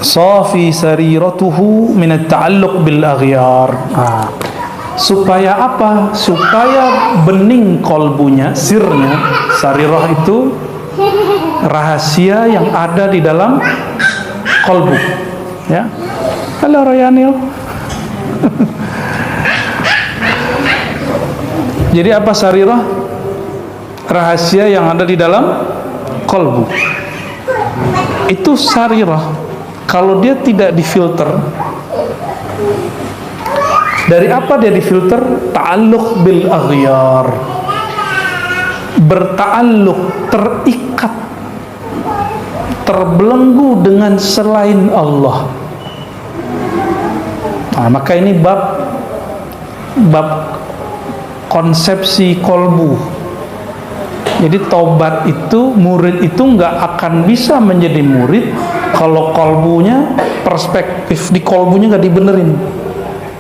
safi sariratuhu min at-ta'alluq bil aghyar. Supaya apa? Supaya bening kolbunya, sirnya. Sarirah itu rahasia yang ada di dalam kolbu. Ya. Halo Royanil. Jadi apa sarirah? Rahasia yang ada di dalam kolbu. Itu sarirah. Kalau dia tidak difilter, dari apa dia difilter? Ta'alluq bil aghyar, berta'alluq, terikat, terbelenggu dengan selain Allah. Maka ini bab konsepsi kolbu. Jadi taubat itu, murid itu nggak akan bisa menjadi murid kalau kolbunya, perspektif di kolbunya nggak dibenerin.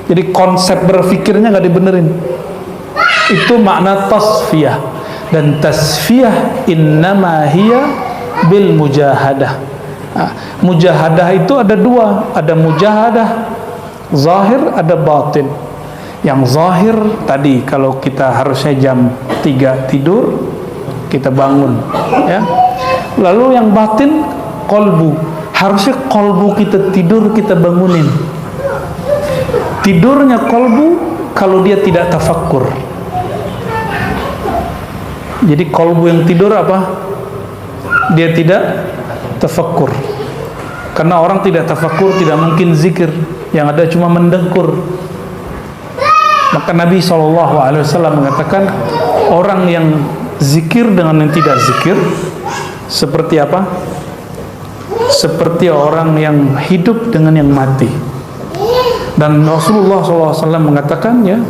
Jadi konsep berpikirnya nggak dibenerin. Itu makna tasfiyah. Dan tasfiyah innama hiya bil mujahadah. Mujahadah itu ada dua, ada mujahadah zahir, ada batin. Yang zahir tadi, kalau kita harusnya jam 3 tidur, kita bangun, ya. Lalu yang batin, kolbu, harusnya kolbu kita tidur, kita bangunin. Tidurnya kolbu kalau dia tidak tafakkur. Jadi kolbu yang tidur apa? Dia tidak tafakkur. Karena orang tidak tafakkur tidak mungkin zikir, yang ada cuma mendengkur. Maka Nabi SAW mengatakan, orang yang zikir dengan yang tidak zikir seperti apa? Seperti orang yang hidup dengan yang mati. Dan Rasulullah SAW mengatakan, ya,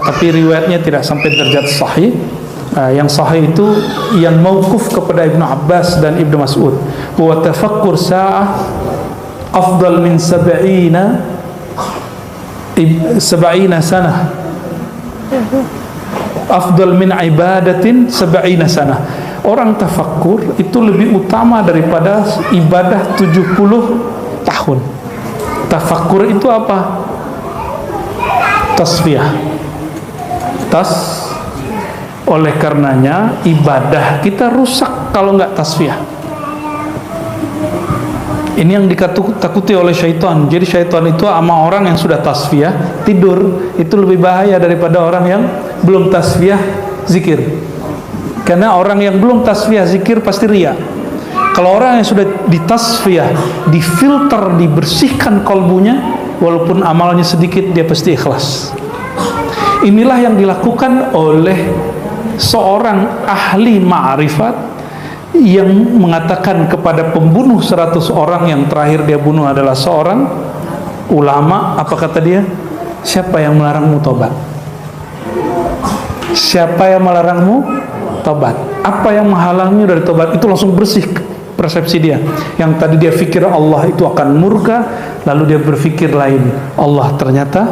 tapi riwayatnya tidak sampai derajat sahih. Yang sahih itu yang mauquf kepada Ibnu Abbas dan Ibnu Mas'ud. Wa tafakkur sa'ah afdal min 70 sanah. Afdal min ibadatin 70 sanah. Orang tafakkur itu lebih utama daripada ibadah 70 tahun. Tafakkur itu apa? Tasfiyah. Oleh karenanya ibadah kita rusak kalau nggak tasfiyah. Ini yang ditakuti oleh syaitan. Jadi syaitan itu sama orang yang sudah tasfiyah tidur itu lebih bahaya daripada orang yang belum tasfiyah zikir. Karena orang yang belum tasfiyah zikir pasti riya. Kalau orang yang sudah ditasfiyah, difilter, dibersihkan kolbunya, walaupun amalnya sedikit, dia pasti ikhlas. Inilah yang dilakukan oleh seorang ahli ma'rifat yang mengatakan kepada pembunuh 100 orang yang terakhir dia bunuh adalah seorang ulama. Apa kata dia? Siapa yang melarangmu tobat? Siapa yang melarangmu tobat? Apa yang menghalangnya dari tobat? Itu langsung bersih persepsi dia. Yang tadi dia pikir Allah itu akan murka, lalu dia berpikir lain, Allah ternyata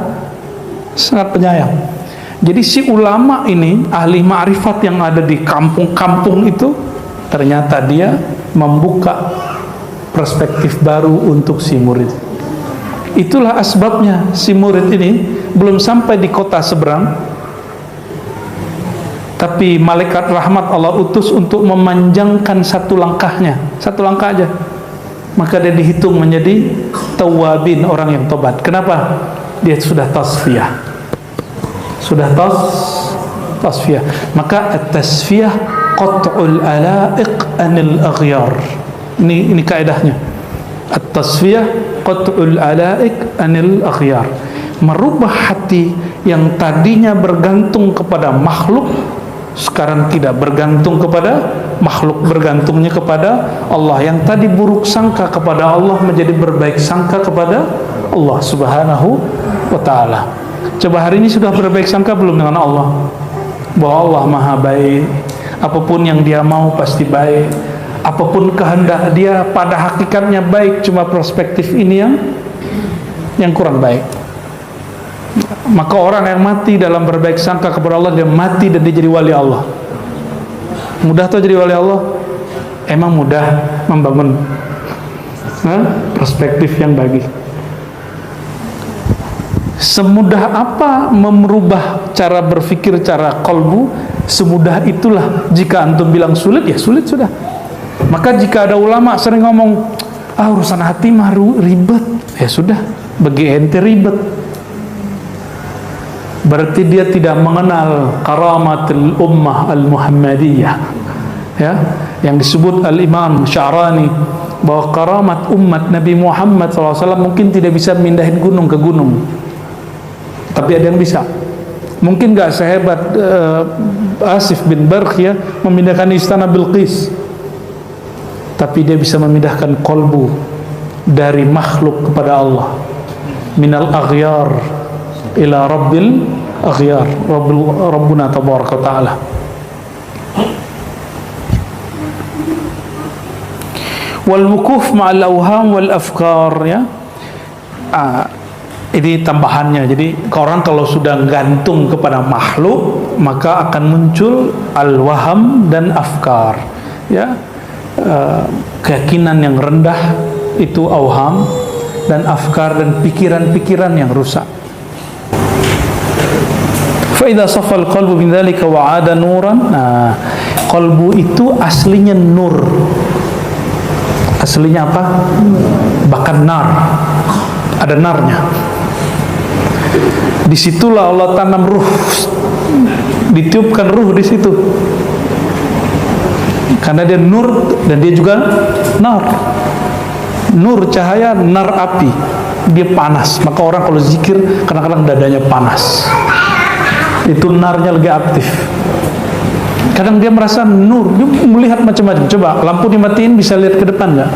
sangat penyayang. Jadi si ulama ini, ahli ma'rifat yang ada di kampung-kampung itu, ternyata dia membuka perspektif baru untuk si murid. Itulah asbabnya si murid ini belum sampai di kota seberang, tapi malaikat rahmat Allah utus untuk memanjangkan satu langkahnya, satu langkah aja. Maka dia dihitung menjadi tawabin, orang yang tobat. Kenapa? Dia sudah tasfiyah. Sudah tasfiyah. Maka at-tasfiyah qat'ul ala'iq anil aghyar. Ini kaidahnya. At-tasfiyah qat'ul ala'iq anil aghyar. Merubah hati yang tadinya bergantung kepada makhluk, sekarang tidak bergantung kepada makhluk, bergantungnya kepada Allah. Yang tadi buruk sangka kepada Allah menjadi berbaik sangka kepada Allah Subhanahu wa ta'ala. Coba hari ini sudah berbaik sangka belum dengan Allah? Bahwa Allah maha baik, apapun yang dia mau pasti baik, apapun kehendak dia pada hakikatnya baik, cuma perspektif ini yang kurang baik. Maka orang yang mati dalam berbaik sangka kepada Allah, dia mati dan dia jadi wali Allah. Mudah tuh jadi wali Allah? Emang mudah membangun perspektif yang baik. Semudah apa merubah cara berpikir, cara kolbu? Semudah itulah. Jika antum bilang sulit, ya sulit sudah. Maka jika ada ulama sering ngomong, urusan hati mah ribet, ya sudah, bagi ente ribet. Berarti dia tidak mengenal karamatul ummah al-Muhammadiyah, ya, yang disebut al-Imam Sya'rani, bahwa karamat umat Nabi Muhammad SAW mungkin tidak bisa mindahin gunung ke gunung, tapi ada yang bisa. Mungkin gak sehebat Asif bin Barkhiyah memindahkan istana Bilqis, tapi dia bisa memindahkan kolbu dari makhluk kepada Allah. Minal aghyar ila rabbil aghyar, Rabbuna tabaraka ta'ala. Wal wukuf ma'al awham wal afkar, ya. Ini tambahannya. Jadi orang kalau sudah gantung kepada makhluk, maka akan muncul al-waham dan afkar, ya. Keyakinan yang rendah itu awham, dan afkar dan pikiran-pikiran yang rusak. Fa idza safa al-qalbu min dzalika wa 'ada nuran. Qalbu itu aslinya nur. Aslinya apa? Bahkan nar. Ada narnya. Disitulah Allah tanam ruh, ditiupkan ruh di situ. Karena dia nur dan dia juga nar. Nur cahaya, nar api. Dia panas. Maka orang kalau zikir kadang-kadang dadanya panas. Itu narnya lagi aktif. Kadang dia merasa nur, dia melihat macam-macam. Coba lampu dimatiin, bisa lihat ke depan nggak?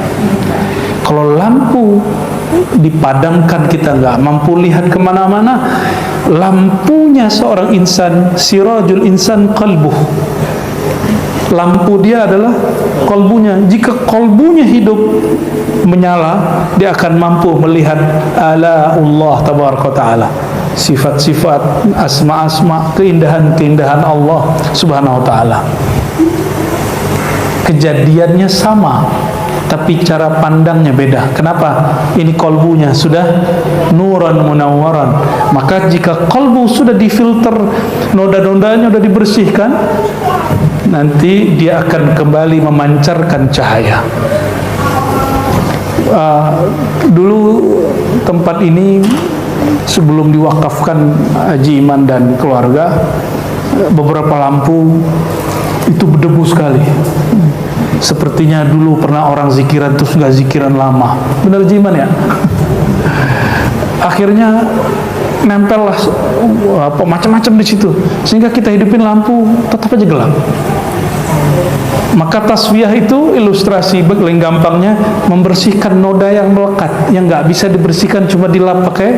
Kalau lampu dipadamkan, kita nggak mampu lihat kemana-mana. Lampunya seorang insan, sirajul insan qalbuh. Lampu dia adalah kolbunya. Jika kolbunya hidup menyala, dia akan mampu melihat ala Allah tabaraka ta'ala, sifat-sifat, asma-asma, keindahan-keindahan Allah subhanahu wa ta'ala. Kejadiannya sama, tapi cara pandangnya beda. Kenapa? Ini kolbunya sudah nuran munawwaran. Maka jika kolbu sudah difilter, noda-nodanya sudah dibersihkan, nanti dia akan kembali memancarkan cahaya. Dulu tempat ini sebelum diwakafkan Haji Iman dan keluarga, beberapa lampu itu berdebu sekali. Sepertinya dulu pernah orang zikiran terus gak zikiran lama. Benar Haji Iman ya? Akhirnya nempel lah macam-macam di situ, sehingga kita hidupin lampu tetap aja gelap. Maka tasfiyah itu ilustrasi paling gampangnya membersihkan noda yang melekat, yang nggak bisa dibersihkan cuma dilap pakai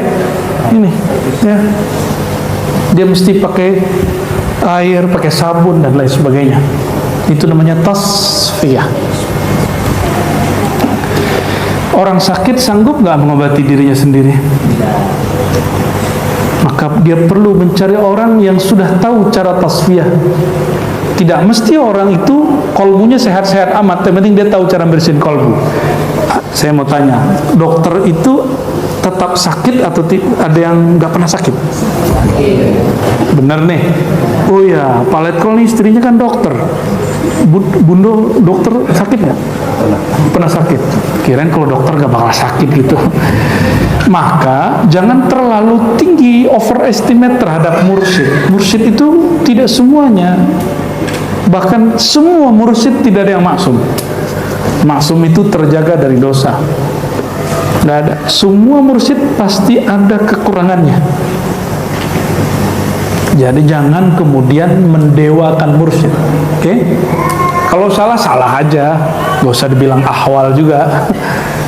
ini, ya. Dia mesti pakai air, pakai sabun dan lain sebagainya. Itu namanya tasfiyah. Orang sakit sanggup nggak mengobati dirinya sendiri? Maka dia perlu mencari orang yang sudah tahu cara tasfiyah. Tidak mesti orang itu kolbunya sehat-sehat amat, yang penting dia tahu cara bersihin kolbu. Saya mau tanya, dokter itu tetap sakit atau ada yang nggak pernah sakit? Bener nih. Oh ya, Pak Letkol nih istrinya kan dokter. Bundo dokter sakit nggak? Pernah sakit. Kirain kalau dokter nggak bakal sakit gitu. Maka jangan terlalu tinggi overestimate terhadap mursyid. Mursyid itu tidak semuanya. Bahkan semua mursyid tidak ada yang maksum. Maksum itu terjaga dari dosa. Nggak ada. Semua mursyid pasti ada kekurangannya. Jadi jangan kemudian mendewakan mursyid. Oke? Kalau salah, salah aja. Gak usah dibilang ahwal juga.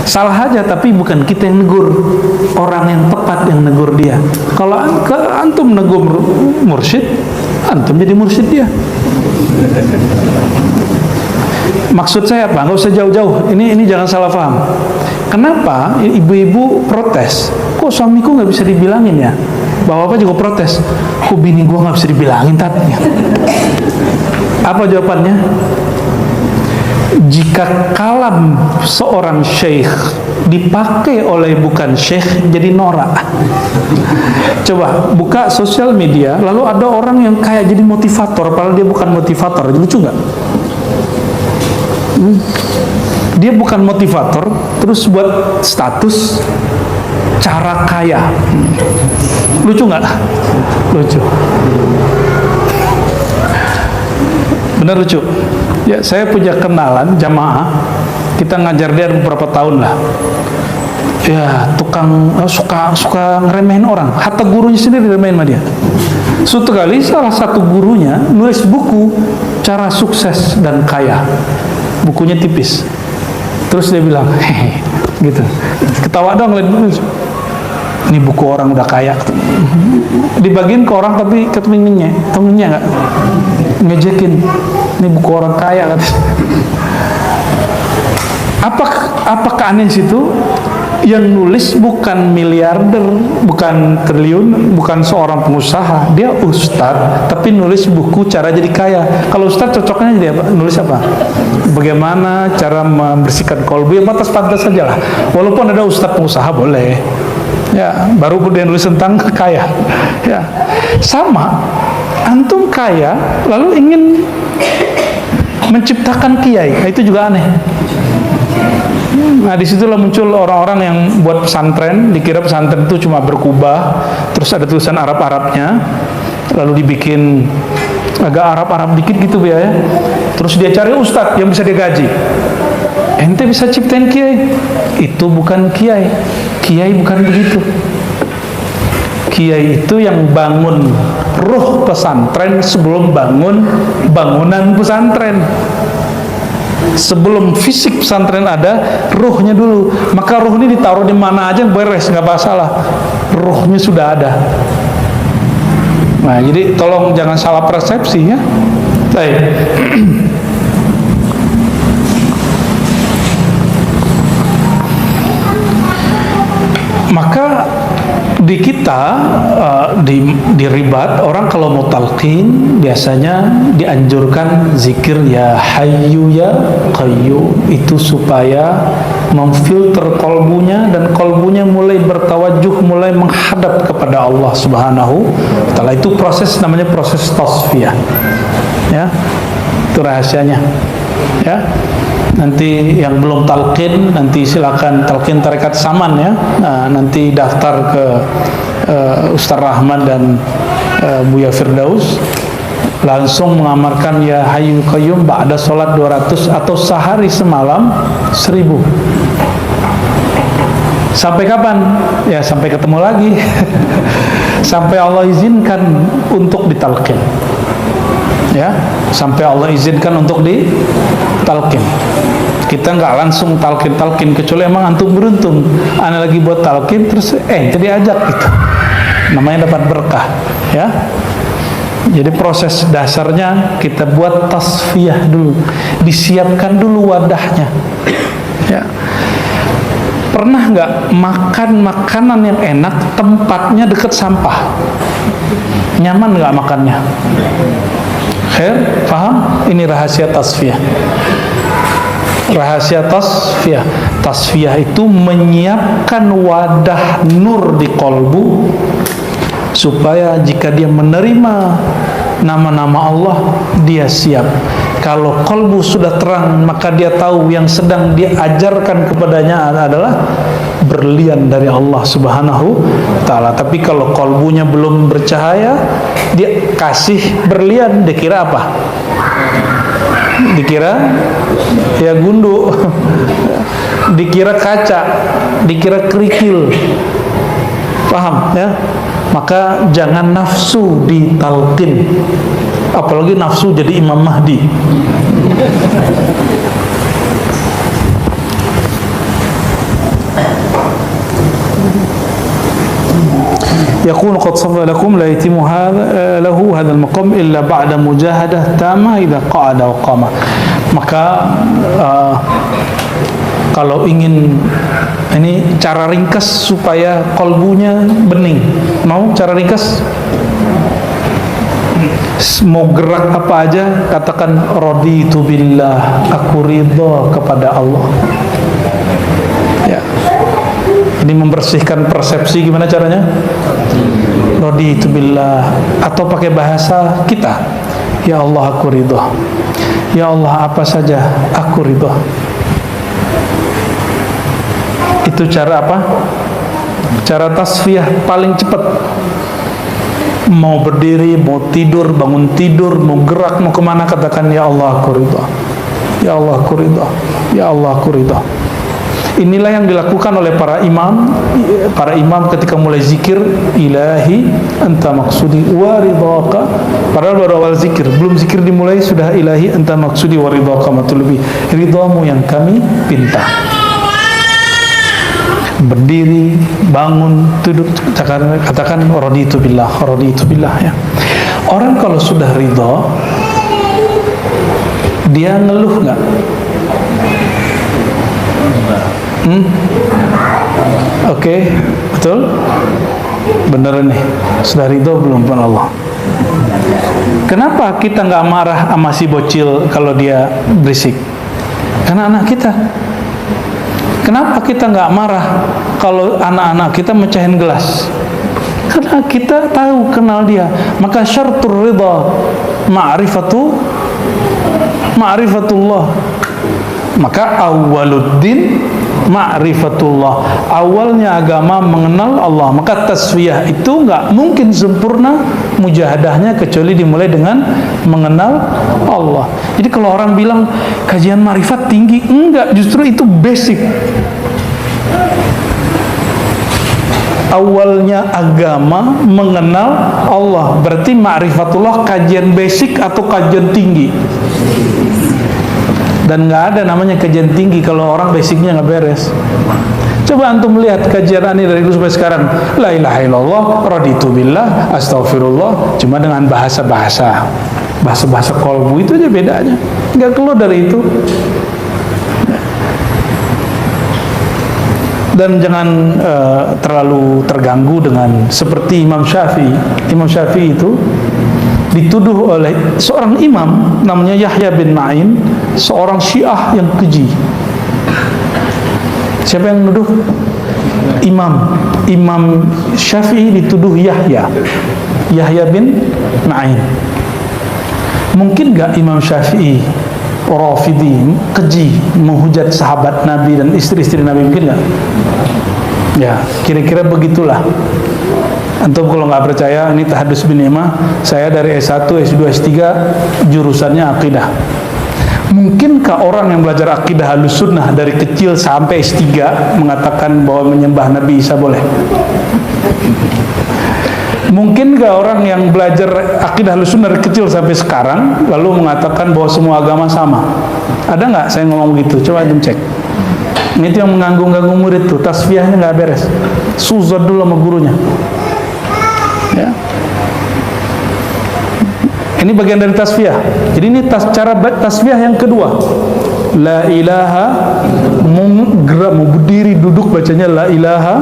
Salah aja, tapi bukan kita yang negur. Orang yang tepat yang negur dia. Kalau antum negur mursyid, antum jadi mursyid dia. Maksud saya apa? Nggak usah jauh-jauh. Ini jangan salah paham. Kenapa ibu-ibu protes? Kok suamiku nggak bisa dibilangin ya? Bapak juga protes. Kok bini gua nggak bisa dibilangin tadi? Apa jawabannya? jika kalam seorang syekh dipakai oleh bukan syekh jadi norak. Coba buka sosial media, lalu ada orang yang kayak jadi motivator padahal dia bukan motivator. Lucu nggak? Dia bukan motivator, terus buat status cara kaya. Lucu nggak? Lucu. Benar lucu. Ya, saya punya kenalan jamaah, kita ngajar dia beberapa tahun lah. Ya, tukang suka ngeremehin orang. Hatta gurunya sendiri diremehin sama dia. Suatu kali salah satu gurunya nulis buku cara sukses dan kaya. Bukunya tipis. Terus dia bilang, hehe, gitu. Ketawa dong lihat buku. Ini buku orang udah kaya. Dibagiin ke orang tapi ketemunya nggak ngejekin. Ini buku orang kaya kan. Apa keanehan situ? Yang nulis bukan miliarder, bukan triliun, bukan seorang pengusaha. Dia ustadz, tapi nulis buku cara jadi kaya. Kalau ustadz cocoknya jadi apa? Nulis apa? Bagaimana cara membersihkan kolbu? Ya pantas-pantas saja lah. Walaupun ada ustadz pengusaha boleh. Ya, baru dia nulis tentang kaya. Ya, sama. Antum kaya, lalu ingin menciptakan kiai, nah, itu juga aneh. Nah, disitulah muncul orang-orang yang buat pesantren, dikira pesantren itu cuma berkubah, terus ada tulisan Arab-Arabnya, lalu dibikin agak Arab-Arab dikit gitu ya. Terus dia cari ustadz yang bisa dia gaji. Ente bisa ciptain kiai? Itu bukan kiai. Kiai bukan begitu. Kiai itu yang bangun ruh pesantren sebelum bangun bangunan pesantren. Sebelum fisik pesantren ada, ruhnya dulu. Maka ruh ini ditaruh di mana aja beres, nggak masalah. Ruhnya sudah ada. Nah, jadi tolong jangan salah persepsi ya. Baik. Maka di kita di ribat orang kalau mau talqin biasanya dianjurkan zikir ya hayyu ya qayyum, itu supaya memfilter kolbunya dan kolbunya mulai bertawajuh, mulai menghadap kepada Allah Subhanahu wa taala. Itu proses namanya proses tasfiyah. Ya. Itu rahasianya. Ya. Nanti yang belum talqin, nanti silakan talqin tarekat Saman ya. Nah, nanti daftar ke Ustaz Rahman dan Buya Firdaus, langsung mengamarkan ya Hayyu Qayyum ba'da sholat 200 atau sehari semalam 1000. Sampai kapan? Ya sampai ketemu lagi. Sampai Allah izinkan untuk ditalqin. Ya, sampai Allah izinkan untuk ditalqin. Kita nggak langsung talqin kecuali emang antum beruntung. Ana lagi buat talqin terus jadi ajak gitu. Namanya dapat berkah, ya. Jadi proses dasarnya kita buat tasfiyah dulu, disiapkan dulu wadahnya. Ya. Pernah nggak makan makanan yang enak tempatnya dekat sampah? Nyaman nggak makannya? Khair, paham? Ini rahasia tasfiyah. Rahasia tasfiyah. Tasfiyah itu menyiapkan wadah nur di kolbu supaya jika dia menerima nama-nama Allah, dia siap. Kalau kolbu sudah terang, maka dia tahu yang sedang diajarkan kepadanya adalah berlian dari Allah Subhanahu wa taala. Tapi kalau kolbunya belum bercahaya, dia kasih berlian, dikira apa? Dikira ya gundu, dikira kaca, dikira kerikil. Paham ya? Maka jangan nafsu ditalqin, apalagi nafsu jadi Imam Mahdi. يقول قد صفى لكم لا يتم له هذا المقام إلا بعد مجاهدة تامة إذا قعد وقام. Maka kalau ingin ini cara ringkas supaya kolbunya bening, mau cara ringkas? mau gerak apa aja katakan raditu billah, aku ridha kepada Allah. Ya. Ini membersihkan persepsi. Gimana caranya? Raditu billah, atau pakai bahasa kita, ya Allah aku ridha, ya Allah apa saja aku ridha. Itu cara apa? Cara tasfiyah paling cepat. Mau berdiri, mau tidur, bangun tidur, mau gerak, mau kemana, katakan ya Allah aku ridha, ya Allah aku ridha, ya Allah aku ridha. Inilah yang dilakukan oleh para imam. Para imam ketika mulai zikir, ilahi anta maksudi wa ridhaka, padahal baru awal zikir, belum zikir dimulai sudah ilahi anta maksudi wa ridhaka, matulubi, ridhamu yang kami pinta. Berdiri, bangun, duduk, katakan raditu billah, raditu billah, ya. Orang kalau sudah ridha, dia ngeluh nggak? Oke, betul? Beneran nih, sudah ridha belum pun Allah? Kenapa kita nggak marah sama si bocil kalau dia berisik? Karena anak kita. Kenapa kita nggak marah kalau anak-anak kita mecahin gelas? Karena kita tahu, kenal dia. Maka syartur ridha ma'rifatullah. Maka awwaluddin ma'rifatullah, awalnya agama mengenal Allah. Maka tasfiyah itu nggak mungkin sempurna mujahadahnya kecuali dimulai dengan mengenal Allah. Jadi kalau orang bilang kajian ma'rifat tinggi, enggak, justru itu basic. Awalnya agama mengenal Allah, berarti ma'rifatullah kajian basic atau kajian tinggi. Dan nggak ada namanya kajian tinggi kalau orang basicnya nggak beres. Coba antum lihat kajian ini dari dulu sampai sekarang, la ilaha illallah, raditu billah, astaghfirullah, cuma dengan bahasa-bahasa kolbu, itu aja bedanya, nggak keluar dari itu. Dan jangan terlalu terganggu dengan seperti Imam Syafi'i. Imam Syafi'i itu dituduh oleh seorang imam namanya Yahya bin Ma'in, seorang Syiah yang keji. Siapa yang menuduh? Imam Syafi'i dituduh Yahya bin Ma'in. Mungkin gak Imam Syafi'i Rafidhi keji menghujat sahabat Nabi dan istri-istri Nabi? Mungkin gak? Ya, kira-kira begitulah. Antum kalau nggak percaya, ini Tahadus bin Imah, saya dari S1, S2, S3 jurusannya akidah. Mungkinkah orang yang belajar akidah Ahlussunnah dari kecil sampai S3 mengatakan bahwa menyembah Nabi Isa boleh? Mungkinkah orang yang belajar akidah Ahlussunnah dari kecil sampai sekarang lalu mengatakan bahwa semua agama sama? Ada nggak saya ngomong begitu? Coba antum cek. Ini yang mengganggu-ganggu murid tuh, tasfiyahnya nggak beres. Suzon dulu sama gurunya. Ya. Ini bagian dari tasfiyah. Jadi ini cara tasfiyah yang kedua. La ilaha, mau berdiri duduk bacanya la ilaha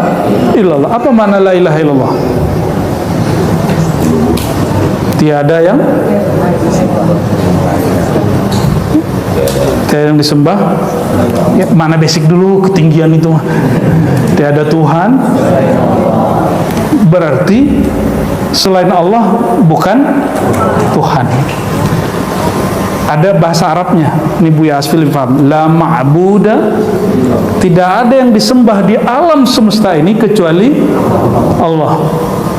illallah. Apa makna la ilaha illallah? Tiada yang disembah. Ya, mana basic dulu, ketinggian itu. Tiada Tuhan, berarti selain Allah bukan Tuhan. Ada bahasa Arabnya, ini Buya Asfil paham. La ma'buda, tidak ada yang disembah di alam semesta ini kecuali Allah.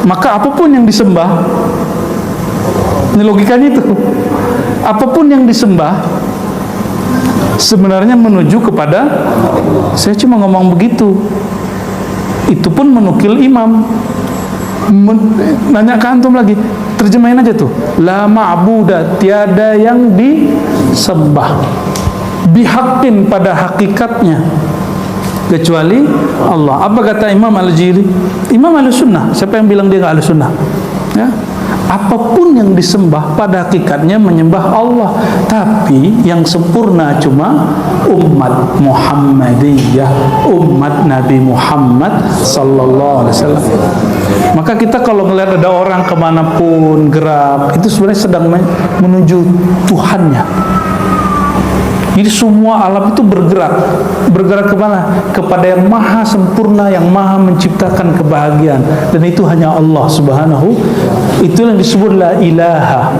Maka apapun yang disembah, ini logikanya itu, apapun yang disembah sebenarnya menuju kepada, saya cuma ngomong begitu, itu pun menukil imam. Nanya ke antum lagi, terjemahin aja tuh, la ma'buda, tiada yang disembah bihaqqin, pada hakikatnya, kecuali Allah. Apa kata Imam Al-Jili? Imam Ahlussunnah. Siapa yang bilang dia nggak Ahlussunnah? Ya, apapun yang disembah pada hakikatnya menyembah Allah, tapi yang sempurna cuma umat Muhammadiyah, umat Nabi Muhammad sallallahu alaihi wasallam. Maka kita kalau melihat ada orang kemanapun gerak, itu sebenarnya sedang menuju Tuhannya. Jadi semua alam itu bergerak kemana? Kepada yang maha sempurna, yang maha menciptakan kebahagiaan, dan itu hanya Allah subhanahu. Itu yang disebut la ilaha,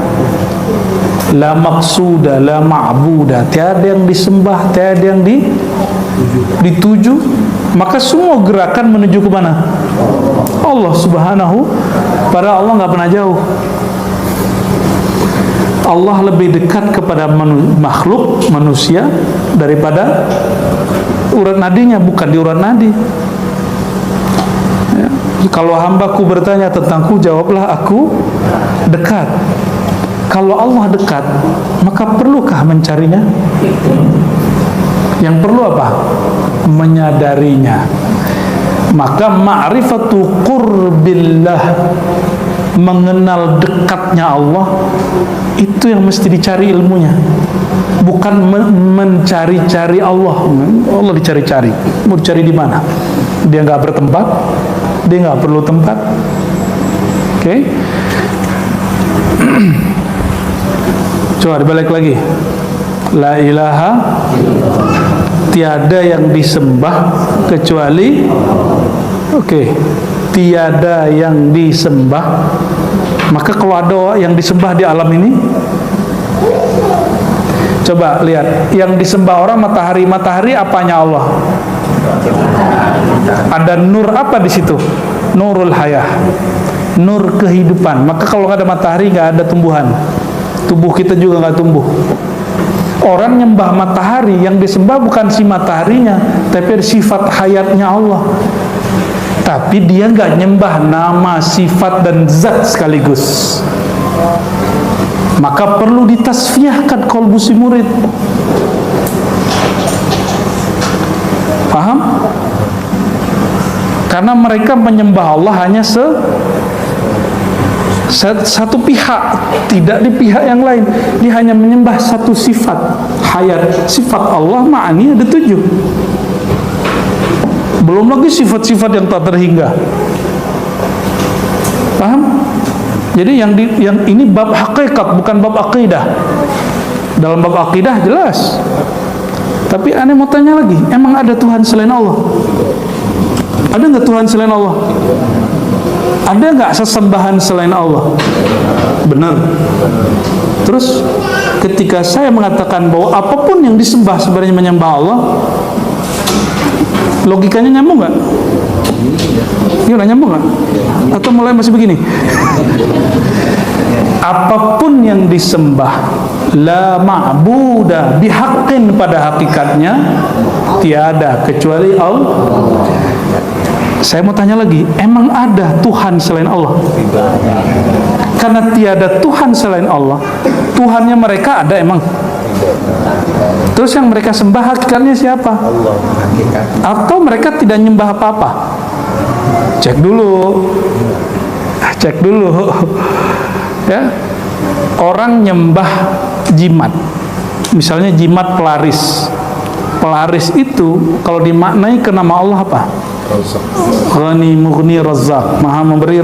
la maqsuda, la ma'buda. Tiada yang disembah, tiada yang dituju. Maka semua gerakan menuju kemana? Allah subhanahu. Padahal Allah nggak pernah jauh. Allah lebih dekat kepada makhluk manusia daripada urat nadinya, bukan di urat nadi. Ya. Kalau hambaku bertanya tentangku, jawablah aku dekat. Kalau Allah dekat, maka perlukah mencarinya? Yang perlu apa? Menyadarinya. Maka ma'rifatu qurbillah, mengenal dekatnya Allah, itu yang mesti dicari ilmunya, bukan mencari-cari Allah. Allah dicari-cari, mau dicari di mana? Dia nggak bertempat, dia nggak perlu tempat. Oke. Coba dibalik lagi. La ilaha, tiada yang disembah kecuali, tiada yang disembah. Maka kalau ada yang disembah di alam ini, coba lihat, yang disembah orang matahari. Matahari apanya Allah? Ada nur apa di situ? Nurul hayah, nur kehidupan. Maka kalau nggak ada matahari, nggak ada tumbuhan. Tubuh kita juga nggak tumbuh. Orang nyembah matahari, yang disembah bukan si mataharinya, tapi sifat hayatnya Allah. Tapi dia nggak nyembah nama, sifat, dan zat sekaligus. Maka perlu ditasfiyahkan qalbu si murid. Paham? Karena mereka menyembah Allah hanya satu pihak, tidak di pihak yang lain. Dia hanya menyembah satu sifat hayat. Sifat Allah ma'ani ada 7. Belum lagi sifat-sifat yang tak terhingga. Paham? Jadi yang ini bab hakikat, bukan bab akidah. Dalam bab akidah jelas. Tapi aneh mau tanya lagi, emang ada Tuhan selain Allah? Ada nggak Tuhan selain Allah? Ada nggak sesembahan selain Allah? Benar. Terus ketika saya mengatakan bahwa apapun yang disembah sebenarnya menyembah Allah, logikanya nyambung nggak? Gimana, nyambung nggak? Atau mulai masih begini? Apapun yang disembah, la ma'buda bihaqqin, pada hakikatnya tiada kecuali Allah. Saya mau tanya lagi, emang ada Tuhan selain Allah? Karena tiada Tuhan selain Allah, Tuhannya mereka ada emang? Terus yang mereka sembah hakikatnya siapa? Atau mereka tidak nyembah apa-apa? Cek dulu ya. Orang nyembah jimat, misalnya jimat pelaris. Pelaris itu kalau dimaknai ke nama Allah apa? Ghani, Mughni, Razzaq, Maha memberi.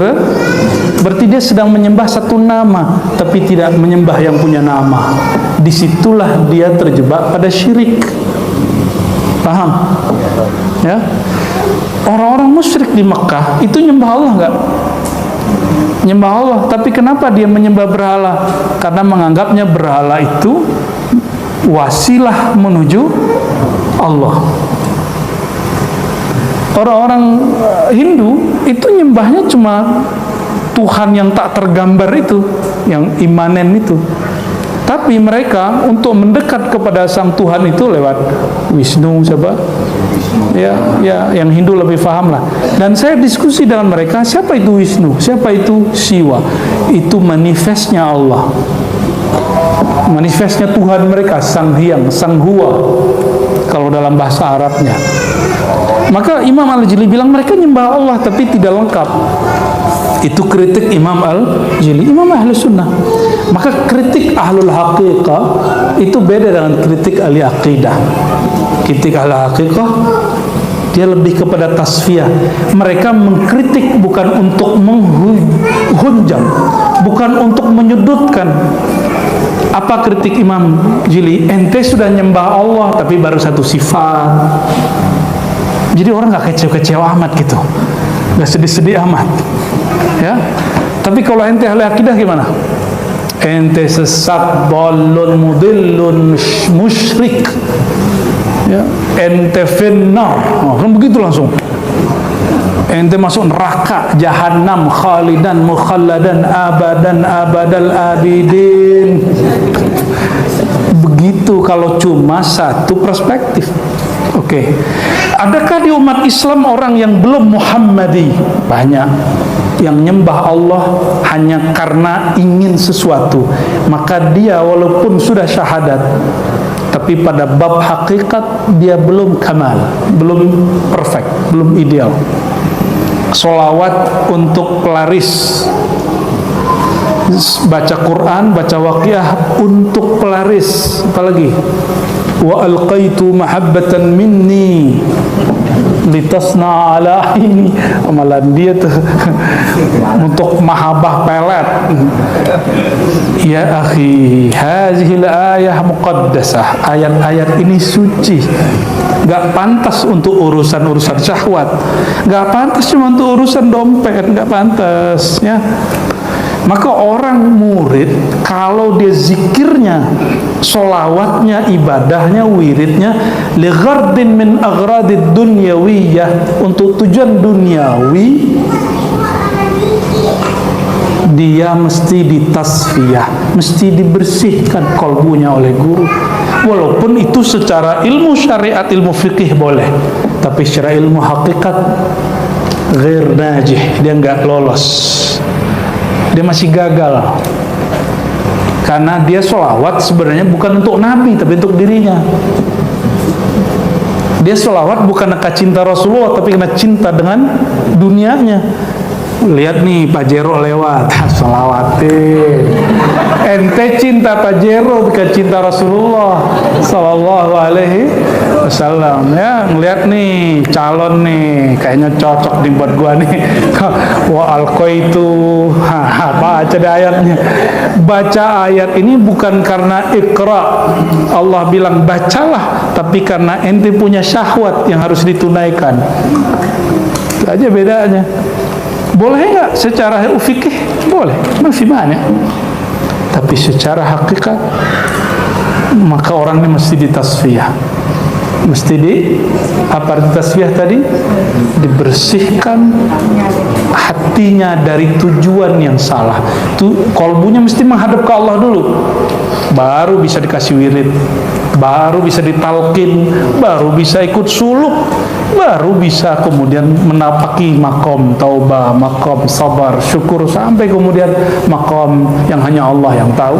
Berarti dia sedang menyembah satu nama, tapi tidak menyembah yang punya nama. Disitulah dia terjebak pada syirik. Paham? Ya. Orang-orang musyrik di Mekah itu nyembah Allah nggak? Nyembah Allah, tapi kenapa dia menyembah berhala? Karena menganggapnya berhala itu wasilah menuju Allah. Orang-orang Hindu itu nyembahnya cuma Tuhan yang tak tergambar itu, yang imanen itu. Tapi mereka untuk mendekat kepada sang Tuhan itu lewat Wisnu, siapa? Ya, yang Hindu lebih paham lah. Dan saya diskusi dengan mereka, siapa itu Wisnu? Siapa itu Siwa? Itu manifestnya Allah. Manifestnya Tuhan mereka, Sang Hyang, Sang Hua, kalau dalam bahasa Arabnya. Maka Imam Al-Jili bilang mereka nyembah Allah tapi tidak lengkap. Itu kritik Imam Al-Jili, Imam Ahli Sunnah. Maka kritik Ahlul Haqiqah itu beda dengan kritik ahli aqidah. Kritik ahli haqiqah dia lebih kepada tasfiyah. Mereka mengkritik bukan untuk menghujam, bukan untuk menyudutkan. Apa kritik Imam Jili? Ente sudah nyembah Allah tapi baru satu sifat. Jadi orang gak kecewa-kecewa amat gitu, gak sedih-sedih amat, ya. Tapi kalau ente ahli akidah gimana? Ente sesat, dhalun, mudillun, musyrik, ya. Ente finnar, kan begitu langsung. Ente masuk neraka, jahannam, khalidan, mukhalladan, abadan, abadal abidin. Begitu kalau cuma satu perspektif. Oke. Adakah di umat Islam orang yang belum Muhammadi? Banyak. Yang nyembah Allah hanya karena ingin sesuatu. Maka dia walaupun sudah syahadat, tapi pada bab hakikat dia belum kamal, belum perfect, belum ideal. Sholawat untuk pelaris, baca Quran, baca waqiah untuk pelaris. Apalagi wa alqaitu mahabbatan minni litasna ala ini, amalan dia tuh untuk mahabbah pelet. Ya akhi, hazihil ayah muqaddasah, ayat-ayat ini suci, gak pantas untuk urusan-urusan syahwat, gak pantas cuma untuk urusan dompet, gak pantas, ya. Maka orang murid kalau dia zikirnya, sholawatnya, ibadahnya, wiridnya li ghardin min aghradid dunyawiyah, untuk tujuan duniawi, dia mesti ditasfiyah, mesti dibersihkan kolbunya oleh guru. Walaupun itu secara ilmu syariat, ilmu fikih boleh, tapi secara ilmu hakikat ghair najih, dia nggak lolos, dia masih gagal. Karena dia sholawat sebenarnya bukan untuk Nabi, tapi untuk dirinya. Dia sholawat bukan karena cinta Rasulullah, tapi karena cinta dengan dunianya. Lihat nih Pak Jero lewat, sholawatin. Ente cinta Pak Jero bukan cinta Rasulullah Sallallahu Alaihi Wasallam, ya. Ngeliat nih calon nih, kayaknya cocok nih buat gua nih. Wa alqaitu, baca ayatnya. Baca ayat ini bukan karena ikra, Allah bilang bacalah, tapi karena ente punya syahwat yang harus ditunaikan. Itu aja bedanya. Boleh nggak secara fikih? Boleh, masih banyak. Tapi secara hakikat, maka orang ini mesti ditasfiyah. Mesti apa arti tasfiyah tadi? Dibersihkan hatinya dari tujuan yang salah. Kolbunya mesti menghadap ke Allah dulu, baru bisa dikasih wirid, baru bisa ditalqin, baru bisa ikut suluk, baru bisa kemudian menapaki makom taubah, makom sabar, syukur, sampai kemudian makom yang hanya Allah yang tahu.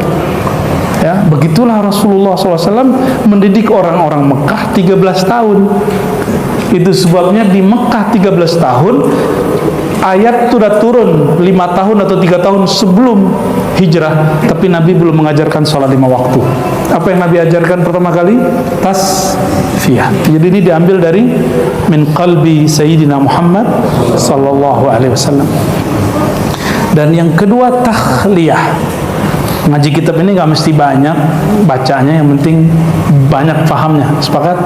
Ya, begitulah Rasulullah SAW mendidik orang-orang Mekah 13 tahun. Itu sebabnya di Mekah 13 tahun ayat sudah turun 5 tahun atau 3 tahun sebelum hijrah, tapi Nabi belum mengajarkan sholat 5 waktu. Apa yang Nabi ajarkan pertama kali? Tasfiyah. Jadi ini diambil dari min qalbi Sayyidina Muhammad sallallahu alaihi wasallam. Dan yang kedua, takhliyah. Ngaji kitab ini nggak mesti banyak bacanya, yang penting banyak pahamnya. Sepakat?